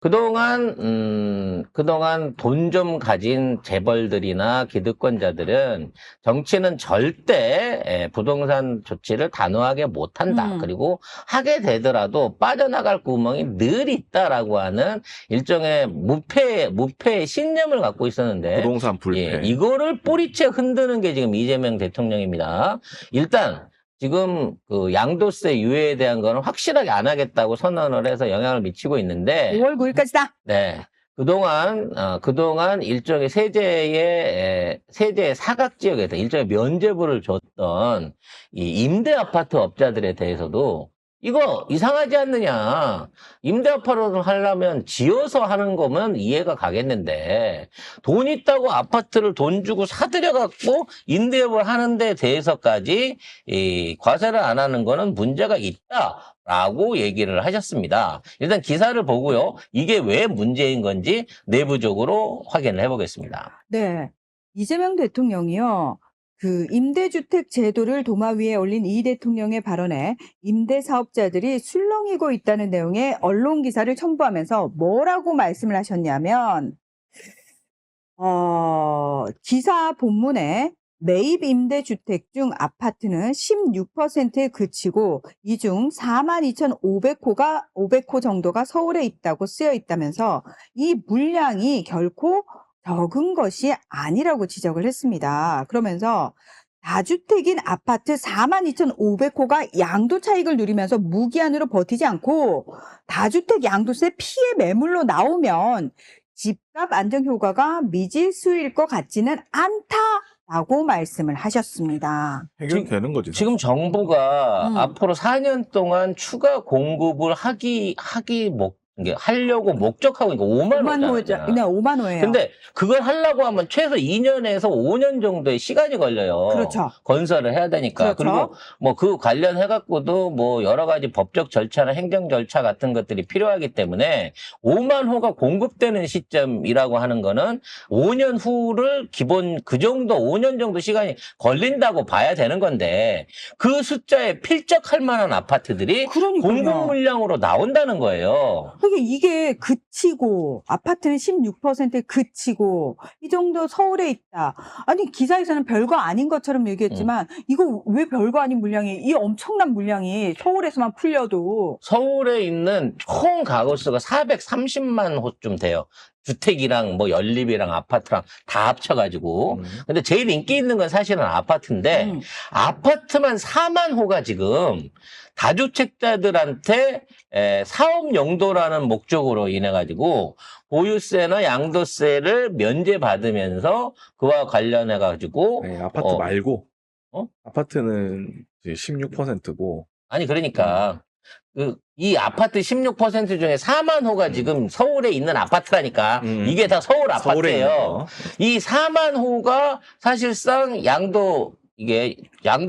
그동안 돈 좀 가진 재벌들이나 기득권자들은 정치는 절대 부동산 조치를 단호하게 못한다. 그리고 하게 되더라도 빠져나갈 구멍이 늘 있다라고 하는 일종의 무패의 신념을 갖고 있었는데 부동산 불패. 예, 이거를 뿌리채 흔드는 게 지금 이재명 대통령입니다. 일단 지금 그 양도세 유예에 대한 거는 확실하게 안 하겠다고 선언을 해서 영향을 미치고 있는데 5월 9일까지다. 네. 그동안 일종의 세제 사각 지역에서 일종의 면제부를 줬던 이 임대 아파트 업자들에 대해서도 이거 이상하지 않느냐. 임대 아파트를 하려면 지어서 하는 거면 이해가 가겠는데 돈 있다고 아파트를 돈 주고 사들여갖고 임대업을 하는 데 대해서까지 이 과세를 안 하는 거는 문제가 있다라고 얘기를 하셨습니다. 일단 기사를 보고요. 이게 왜 문제인 건지 내부적으로 확인을 해보겠습니다. 네. 이재명 대통령이요. 그 임대주택 제도를 도마 위에 올린 이 대통령의 발언에 임대사업자들이 술렁이고 있다는 내용의 언론 기사를 첨부하면서 뭐라고 말씀을 하셨냐면 기사 본문에 매입 임대주택 중 아파트는 16%에 그치고 이 중 42,500호 정도가 서울에 있다고 쓰여 있다면서 이 물량이 결코 적은 것이 아니라고 지적을 했습니다. 그러면서 다주택인 아파트 42,500호가 양도 차익을 누리면서 무기한으로 버티지 않고 다주택 양도세 피해 매물로 나오면 집값 안정 효과가 미지수일 것 같지는 않다라고 말씀을 하셨습니다. 해결되는 거지. 지금 정부가 앞으로 4년 동안 추가 공급을 하려고 목적하고 있는 5만 호잖아요. 네, 5만 호예요. 근데 그걸 하려고 하면 최소 2년에서 5년 정도의 시간이 걸려요. 그렇죠. 건설을 해야 되니까. 그렇죠. 그리고 뭐 그 관련해갖고도 뭐 여러 가지 법적 절차나 행정 절차 같은 것들이 필요하기 때문에 5만 호가 공급되는 시점이라고 하는 거는 5년 후를 기본 그 정도 5년 정도 시간이 걸린다고 봐야 되는 건데 그 숫자에 필적할 만한 아파트들이 그러니까요. 공급 물량으로 나온다는 거예요. 이게 그치고 아파트는 16%에 그치고 이 정도 서울에 있다. 아니 기사에서는 별거 아닌 것처럼 얘기했지만 이거 왜 별거 아닌 물량이 이 엄청난 물량이 서울에서만 풀려도 서울에 있는 총 가구수가 430만 호쯤 돼요. 주택이랑 뭐 연립이랑 아파트랑 다 합쳐가지고. 근데 제일 인기 있는 건 사실은 아파트인데 아파트만 4만 호가 지금 다주택자들한테 사업 용도라는 목적으로 인해 가지고 보유세나 양도세를 면제받으면서 그와 관련해 가지고 네, 아파트 말고 아파트는 16%고 아니 그러니까 이 아파트 16% 중에 4만 호가 지금 서울에 있는 아파트라니까 이게 다 서울 아파트예요. 이 4만 호가 사실상 양도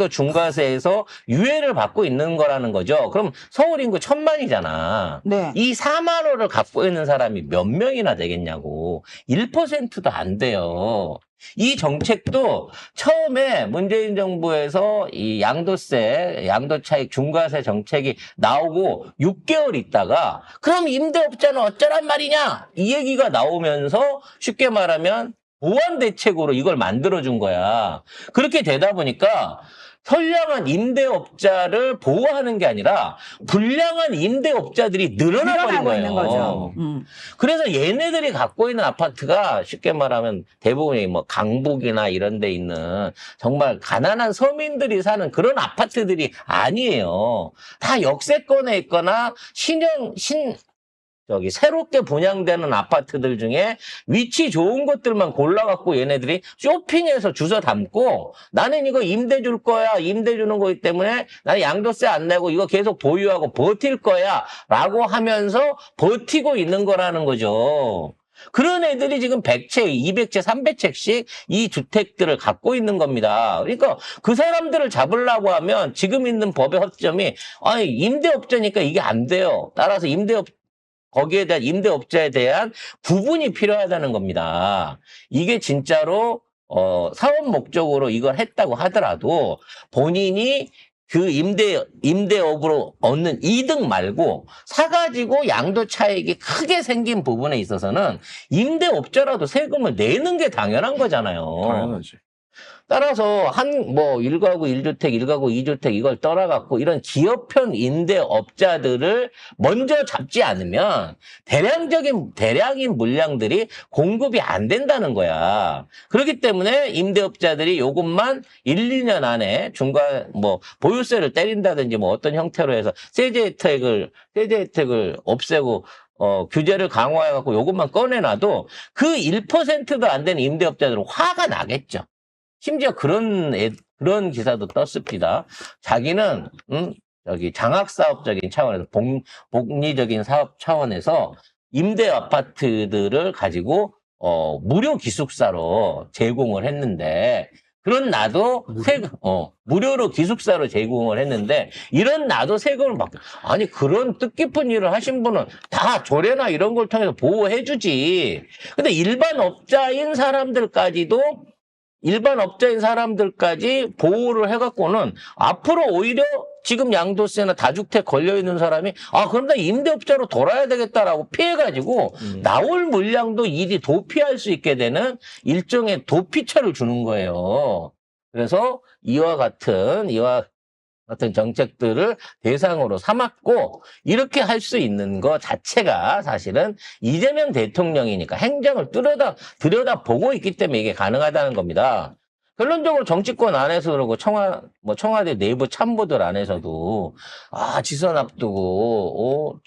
중과세에서 유예를 받고 있는 거라는 거죠. 그럼 서울 인구 1,000만이잖아. 네. 이 4만 호를 갖고 있는 사람이 몇 명이나 되겠냐고. 1%도 안 돼요. 이 정책도 처음에 문재인 정부에서 이 양도차익 중과세 정책이 나오고 6개월 있다가 그럼 임대업자는 어쩌란 말이냐? 이 얘기가 나오면서 쉽게 말하면 보완 대책으로 이걸 만들어준 거야. 그렇게 되다 보니까 선량한 임대업자를 보호하는 게 아니라 불량한 임대업자들이 늘어나고 있는 거죠. 그래서 얘네들이 갖고 있는 아파트가 쉽게 말하면 대부분이 뭐 강북이나 이런 데 있는 정말 가난한 서민들이 사는 그런 아파트들이 아니에요. 다 역세권에 있거나 새롭게 분양되는 아파트들 중에 위치 좋은 것들만 골라갖고 얘네들이 쇼핑해서 주워 담고 나는 이거 임대 줄 거야. 임대 주는 거기 때문에 나는 양도세 안 내고 이거 계속 보유하고 버틸 거야. 라고 하면서 버티고 있는 거라는 거죠. 그런 애들이 지금 100채, 200채, 300채씩 이 주택들을 갖고 있는 겁니다. 그러니까 그 사람들을 잡으려고 하면 지금 있는 법의 허점이 아니 임대업자니까 이게 안 돼요. 따라서 거기에 대한 임대업자에 대한 구분이 필요하다는 겁니다. 이게 진짜로 사업 목적으로 이걸 했다고 하더라도 본인이 그 임대업으로 얻는 이득 말고 사가지고 양도 차익이 크게 생긴 부분에 있어서는 임대업자라도 세금을 내는 게 당연한 거잖아요. 당연하지. 따라서 뭐 1가구 1주택, 1가구 2주택 이걸 떠나갖고 이런 기업형 임대업자들을 먼저 잡지 않으면 대량인 물량들이 공급이 안 된다는 거야. 그렇기 때문에 임대업자들이 요것만 1, 2년 안에 중간 뭐 보유세를 때린다든지 뭐 어떤 형태로 해서 세제 혜택을 없애고 규제를 강화해갖고 요것만 꺼내놔도 그 1%도 안 되는 임대업자들은 화가 나겠죠. 심지어 그런 기사도 떴습니다. 자기는, 장학사업적인 차원에서, 복리적인 사업 차원에서 임대 아파트들을 가지고, 무료 기숙사로 제공을 했는데, 그런 나도 무료로 기숙사로 제공을 했는데, 이런 나도 세금을 받고, 아니, 그런 뜻깊은 일을 하신 분은 다 조례나 이런 걸 통해서 보호해주지. 근데 일반 업자인 사람들까지 보호를 해갖고는 앞으로 오히려 지금 양도세나 다주택 걸려있는 사람이 그럼 나 임대업자로 돌아야 되겠다라고 피해가지고 나올 물량도 일이 도피할 수 있게 되는 일종의 도피처를 주는 거예요. 그래서 이와 같은 정책들을 대상으로 삼았고 이렇게 할 수 있는 것 자체가 사실은 이재명 대통령이니까 행정을 들여다보고 있기 때문에 이게 가능하다는 겁니다. 결론적으로 정치권 안에서 그러고 청와대 내부 참모들 안에서도 지선 앞두고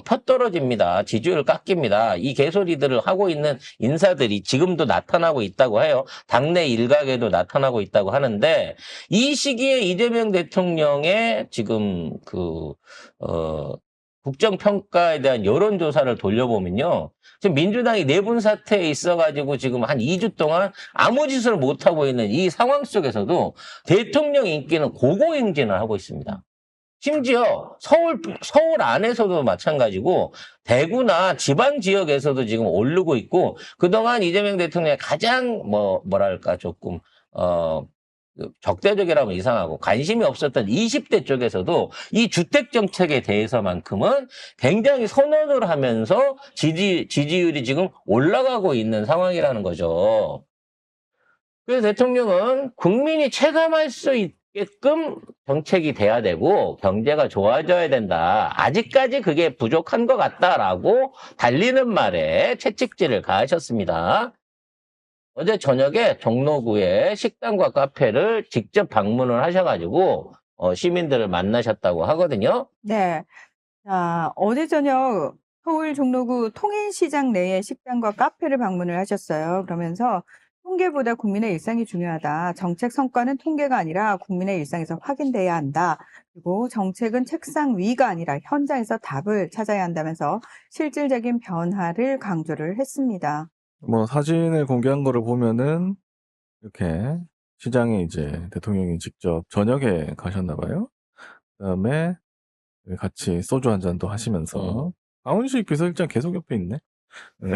표 떨어집니다. 지지율 깎입니다. 이 개소리들을 하고 있는 인사들이 지금도 나타나고 있다고 해요. 당내 일각에도 나타나고 있다고 하는데 이 시기에 이재명 대통령의 지금 국정평가에 대한 여론조사를 돌려보면요. 지금 민주당이 내분 사태에 있어가지고 지금 한 2주 동안 아무 짓을 못하고 있는 이 상황 속에서도 대통령 인기는 고공행진을 하고 있습니다. 심지어 서울 안에서도 마찬가지고 대구나 지방 지역에서도 지금 오르고 있고 그동안 이재명 대통령의 가장 조금 적대적이라면 이상하고 관심이 없었던 20대 쪽에서도 이 주택 정책에 대해서만큼은 굉장히 선언을 하면서 지지율이 지금 올라가고 있는 상황이라는 거죠. 그래서 대통령은 국민이 체감할 수 있게끔 정책이 돼야 되고 경제가 좋아져야 된다. 아직까지 그게 부족한 것 같다라고 달리는 말에 채찍질을 가하셨습니다. 어제 저녁에 종로구의 식당과 카페를 직접 방문을 하셔가지고 시민들을 만나셨다고 하거든요. 네. 자, 어제 저녁 서울 종로구 통인시장 내의 식당과 카페를 방문을 하셨어요. 그러면서 통계보다 국민의 일상이 중요하다. 정책 성과는 통계가 아니라 국민의 일상에서 확인돼야 한다. 그리고 정책은 책상 위가 아니라 현장에서 답을 찾아야 한다면서 실질적인 변화를 강조를 했습니다. 사진을 공개한 거를 보면은 이렇게 시장에 이제 대통령이 직접 저녁에 가셨나 봐요. 그다음에 같이 소주 한 잔도 하시면서 강훈식 비서실장 계속 옆에 있네. 네.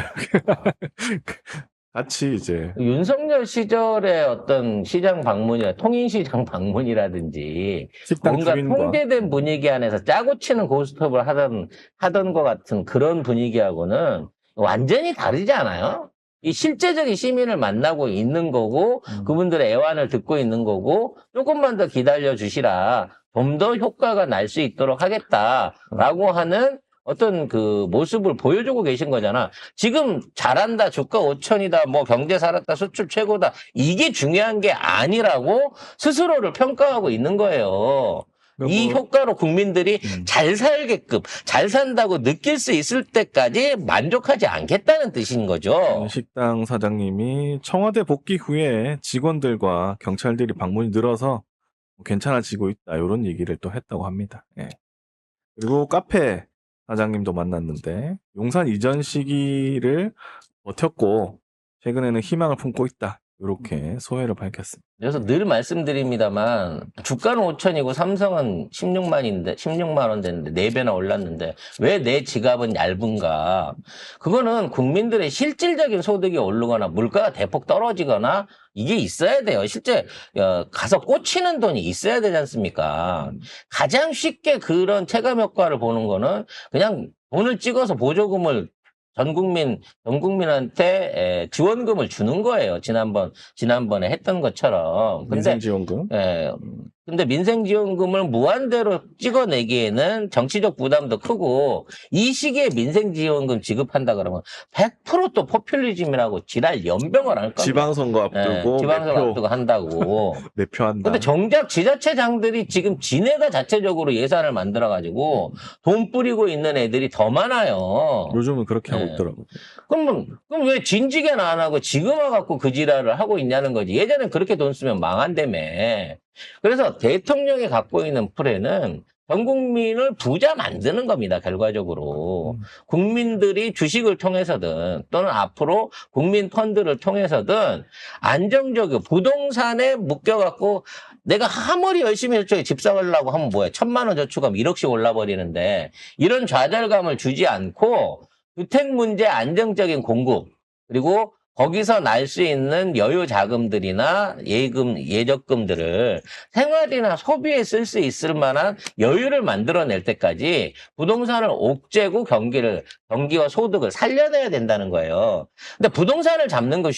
같이 이제 윤석열 시절의 어떤 시장 방문이나 통인시장 방문이라든지 식당 뭔가 주인과 통제된 분위기 안에서 짜고 치는 고스톱을 하던 것 같은 그런 분위기하고는 완전히 다르지 않아요? 이 실제적인 시민을 만나고 있는 거고 그분들의 애환을 듣고 있는 거고 조금만 더 기다려 주시라. 좀 더 효과가 날 수 있도록 하겠다라고 하는 어떤 그 모습을 보여주고 계신 거잖아. 지금 잘한다, 주가 5천이다, 뭐 경제 살았다, 수출 최고다. 이게 중요한 게 아니라고 스스로를 평가하고 있는 거예요. 이 효과로 국민들이 잘 살게끔, 잘 산다고 느낄 수 있을 때까지 만족하지 않겠다는 뜻인 거죠. 식당 사장님이 청와대 복귀 후에 직원들과 경찰들이 방문이 늘어서 괜찮아지고 있다. 이런 얘기를 또 했다고 합니다. 예. 그리고 카페 사장님도 만났는데 용산 이전 시기를 버텼고 최근에는 희망을 품고 있다. 이렇게 소회를 밝혔습니다. 그래서 늘 말씀드립니다만 주가는 5천이고 삼성은 16만 원 됐는데 4배나 올랐는데 왜 내 지갑은 얇은가? 그거는 국민들의 실질적인 소득이 오르거나 물가가 대폭 떨어지거나 이게 있어야 돼요. 실제 가서 꽂히는 돈이 있어야 되지 않습니까? 가장 쉽게 그런 체감 효과를 보는 거는 그냥 돈을 찍어서 보조금을 전 국민한테 지원금을 주는 거예요. 지난번에 했던 것처럼. 근데 민생지원금. 근데 민생지원금을 무한대로 찍어내기에는 정치적 부담도 크고 이 시기에 민생지원금 지급한다 그러면 100% 또 포퓰리즘이라고 지랄 연병을 할 겁니다. 지방선거 앞두고 지방선거 앞두고 한다고. 매표한다. 근데 정작 지자체장들이 지금 지네가 자체적으로 예산을 만들어가지고 돈 뿌리고 있는 애들이 더 많아요. 요즘은 그렇게 하고 네. 있더라고요. 그럼 왜 진지게는 안 하고 지금 와갖고 그 지랄을 하고 있냐는 거지. 예전엔 그렇게 돈 쓰면 망한다며. 그래서 대통령이 갖고 있는 플랜은 전 국민을 부자 만드는 겁니다, 결과적으로. 국민들이 주식을 통해서든 또는 앞으로 국민 펀드를 통해서든 안정적이고 부동산에 묶여갖고 내가 아무리 열심히 저쪽에 집 사려고 하면 뭐야. 1,000만 원 저축하면 1억씩 올라버리는데 이런 좌절감을 주지 않고 주택 문제 안정적인 공급 그리고 거기서 날 수 있는 여유 자금들이나 예적금들을 생활이나 소비에 쓸 수 있을 만한 여유를 만들어낼 때까지 부동산을 옥죄고 경기와 소득을 살려내야 된다는 거예요. 근데 부동산을 잡는 거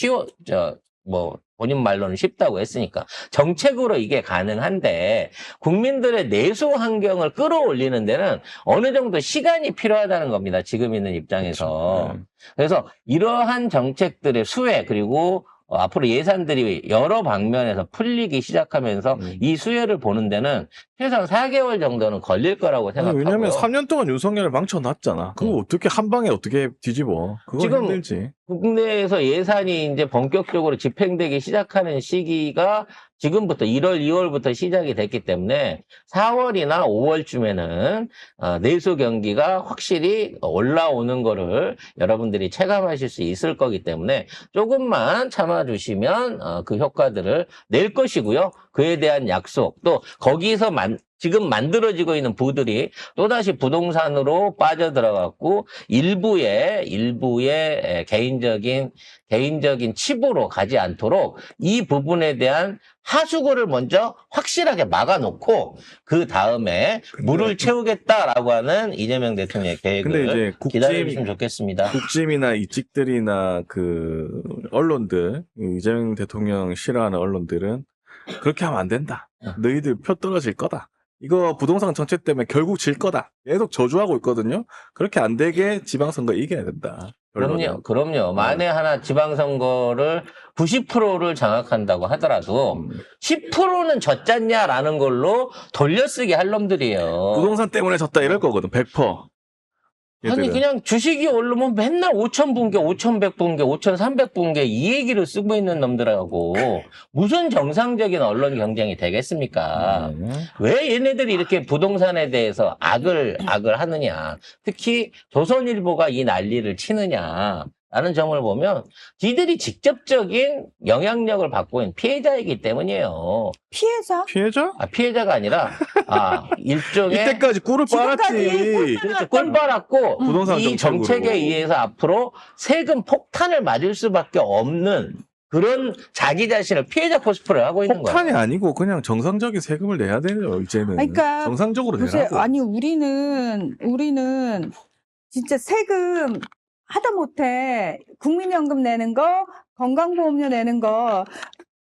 본인 말로는 쉽다고 했으니까 정책으로 이게 가능한데 국민들의 내수 환경을 끌어올리는 데는 어느 정도 시간이 필요하다는 겁니다. 지금 있는 입장에서. 그렇죠. 그래서 이러한 정책들의 수혜 그리고 앞으로 예산들이 여러 방면에서 풀리기 시작하면서 이 수혜를 보는 데는 최소한 4개월 정도는 걸릴 거라고 생각하고요. 왜냐하면 3년 동안 윤석열을 망쳐놨잖아. 그거 어떻게 한 방에 어떻게 뒤집어? 그거 지금 힘들지. 국내에서 예산이 이제 본격적으로 집행되기 시작하는 시기가 지금부터 1월, 2월부터 시작이 됐기 때문에 4월이나 5월쯤에는 내수 경기가 확실히 올라오는 거를 여러분들이 체감하실 수 있을 거기 때문에 조금만 참아주시면 그 효과들을 낼 것이고요. 그에 대한 약속 또 거기서 지금 만들어지고 있는 부들이 또다시 부동산으로 빠져들어갔고 일부의 개인적인 칩으로 가지 않도록 이 부분에 대한 하수구를 먼저 확실하게 막아놓고 그 다음에 물을 채우겠다라고 하는 이재명 대통령의 근데 계획을 이제 기다려주시면 좋겠습니다. 국짐이나 이직들이나 그 언론들, 이재명 대통령 싫어하는 언론들은 그렇게 하면 안 된다. 너희들 표 떨어질 거다. 이거 부동산 정책 때문에 결국 질 거다. 계속 저주하고 있거든요. 그렇게 안 되게 지방선거 이겨야 된다. 그럼요. 만에 하나 지방선거를 90%를 장악한다고 하더라도 10%는 졌잖냐라는 걸로 돌려쓰기 할 놈들이에요. 부동산 때문에 졌다 이럴 거거든. 100%. 아니 그냥 주식이 오르면 맨날 5,000분개, 5,100분개, 5,300분개 이 얘기를 쓰고 있는 놈들하고 무슨 정상적인 언론 경쟁이 되겠습니까? 왜 얘네들이 이렇게 부동산에 대해서 악을 하느냐. 특히 조선일보가 이 난리를 치느냐. 라는 점을 보면 지들이 직접적인 영향력을 받고 있는 피해자이기 때문이에요. 피해자? 피해자? 피해자가 아니라 일종의 이때까지 꿀을 빨았지. 그렇죠. 꿀 빨았고 부동산 이 정책으로. 정책에 의해서 앞으로 세금 폭탄을 맞을 수밖에 없는 그런 자기 자신을 피해자 코스프레를 하고 있는 거예요. 폭탄이 아니고 그냥 정상적인 세금을 내야 돼요. 이제는. 그러니까 정상적으로 보세요. 내라고. 아니 우리는 진짜 세금 하다못해 국민연금 내는 거, 건강보험료 내는 거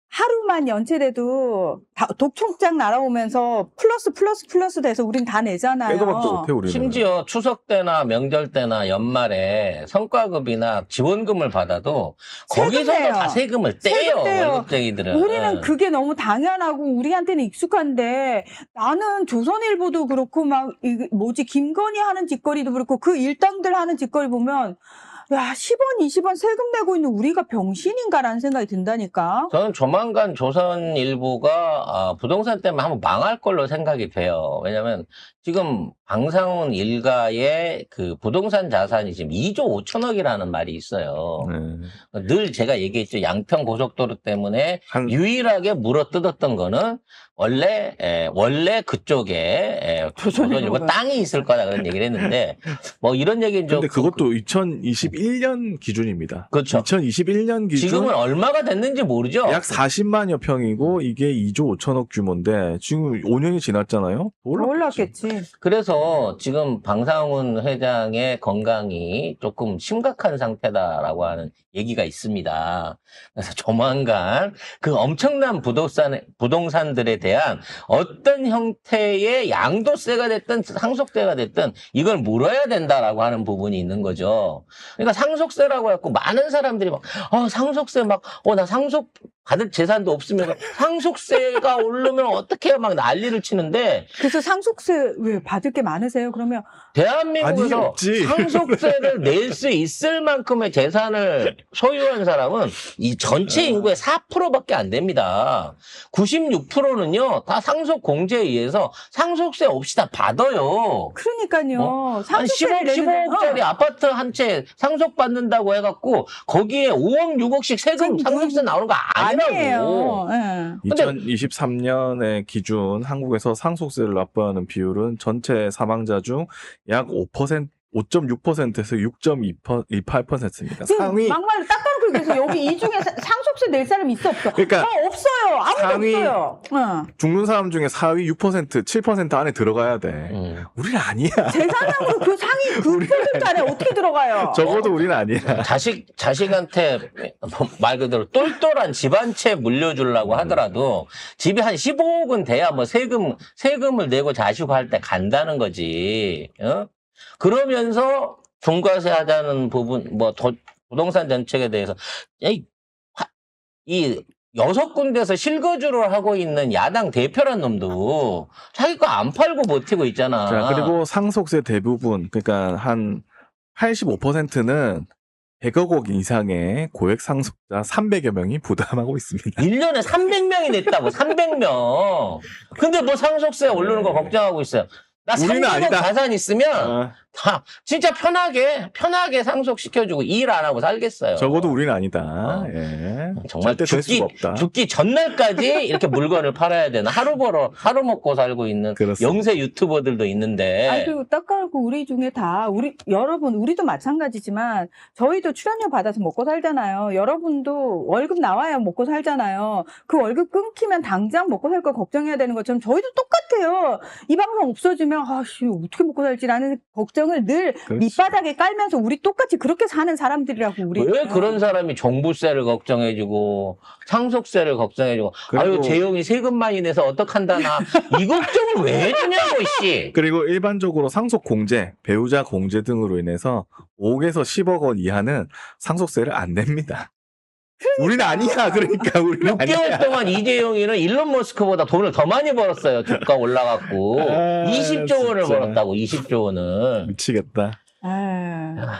하루만 연체돼도 다 독총장 날아오면서 플러스 돼서 우린 다 내잖아요. 빼도 박도 못해 우리는. 심지어 추석 때나 명절 때나 연말에 성과급이나 지원금을 받아도 거기서도 떼요. 다 세금을 떼요. 세금 떼요. 월급쟁이들은. 우리는 그게 너무 당연하고 우리한테는 익숙한데 나는 조선일보도 그렇고 막 김건희 하는 짓거리도 그렇고 그 일당들 하는 짓거리 보면 야 10원 20원 세금 내고 있는 우리가 병신인가라는 생각이 든다니까. 저는 조만간 조선일보가 부동산 때문에 한번 망할 걸로 생각이 돼요. 왜냐하면 지금 방상훈 일가의 그 부동산 자산이 지금 2조 5천억이라는 말이 있어요. 늘 제가 얘기했죠. 양평 고속도로 때문에 유일하게 물어뜯었던 거는 원래 그쪽에 조선일보 땅이 있을 거다 그런 얘기를 했는데 뭐 이런 얘기는 좀. 근데 그것도 2021년 기준입니다. 그렇죠. 2021년 기준. 지금은 얼마가 됐는지 모르죠. 약 40만여 평이고 이게 2조 5천억 규모인데 지금 5년이 지났잖아요. 올랐겠지. 그래서 지금 방상훈 회장의 건강이 조금 심각한 상태다라고 하는 얘기가 있습니다. 그래서 조만간 그 엄청난 부동산들에 대한 어떤 형태의 양도세가 됐든 상속세가 됐든 이걸 물어야 된다라고 하는 부분이 있는 거죠. 그러니까 상속세라고 해갖고 많은 사람들이 막, 상속세 나 상속 받을 재산도 없으면 상속세가 오르면 어떻게 해요? 막 난리를 치는데. 그래서 상속세 왜 받을 게 많으세요? 그러면 대한민국에서 상속세를 낼 수 있을 만큼의 재산을 소유한 사람은 이 전체 인구의 4%밖에 안 됩니다. 96%는요, 다 상속 공제에 의해서 상속세 없이 다 받아요. 그러니까요. 한 10억, 15억짜리 아파트 한 채 상속받는다고 해갖고 거기에 5억, 6억씩 세금 상속세 나오는 거 아니라고. 네. 2023년의 기준 한국에서 상속세를 납부하는 비율은 전체 사망자 중 약 5.6%에서 6.28%입니다. 상위 막말 딱 까놓고 얘기해서 여기 이 중에 상속세 낼 사람 있어 없어? 그러니까 없어요. 아무도 없어요. 죽는 사람 중에 4위 6% 7% 안에 들어가야 돼. 우리는 아니야. 재산량으로 그 상위 그 퍼센트 안에 어떻게 들어가요? 적어도 우리는 아니야. 자식한테 말 그대로 똘똘한 집 한 채 물려주려고 하더라도 집이 한 15억은 돼야 뭐 세금을 내고 자식할 때 간다는 거지. 그러면서 중과세 하자는 부분, 부동산 정책에 대해서, 이 6군데서 실거주를 하고 있는 야당 대표란 놈도 자기 거 안 팔고 버티고 있잖아. 자, 그리고 상속세 대부분, 그러니까 한 85%는 100억 원 이상의 고액 상속자 300여 명이 부담하고 있습니다. 1년에 300명이 냈다고, 300명. 근데 뭐 상속세 오르는 거 걱정하고 있어요. 나 300억 자산 있으면 다 진짜 편하게 상속시켜주고 일 안 하고 살겠어요. 적어도 우리는 아니다. 예. 정말 될 수가 없다. 죽기 전날까지 이렇게 물건을 팔아야 되나. 하루 먹고 살고 있는 그렇습니다. 영세 유튜버들도 있는데. 그리고 딱 깔고 우리 중에 다 우리도 마찬가지지만 저희도 출연료 받아서 먹고 살잖아요. 여러분도 월급 나와야 먹고 살잖아요. 그 월급 끊기면 당장 먹고 살 거 걱정해야 되는 것처럼 저희도 똑같아요. 이 방송 없어지면 어떻게 먹고 살지라는 걱정을 늘 밑바닥에 깔면서 우리 똑같이 그렇게 사는 사람들이라고. 왜 그런 사람이 종부세를 걱정해주고 상속세를 걱정해주고 재용이 세금 많이 내서 어떡한다나 이 걱정을 왜 해주냐고 씨. 그리고 일반적으로 상속 공제, 배우자 공제 등으로 인해서 5억에서 10억 원 이하는 상속세를 안 냅니다. 우리는 아니야. 그러니까 우리는 6개월 아니야. 동안 이재용이는 일론 머스크보다 돈을 더 많이 벌었어요. 주가 올라갔고 20조 원을 진짜. 벌었다고. 20조 원을. 미치겠다. 아.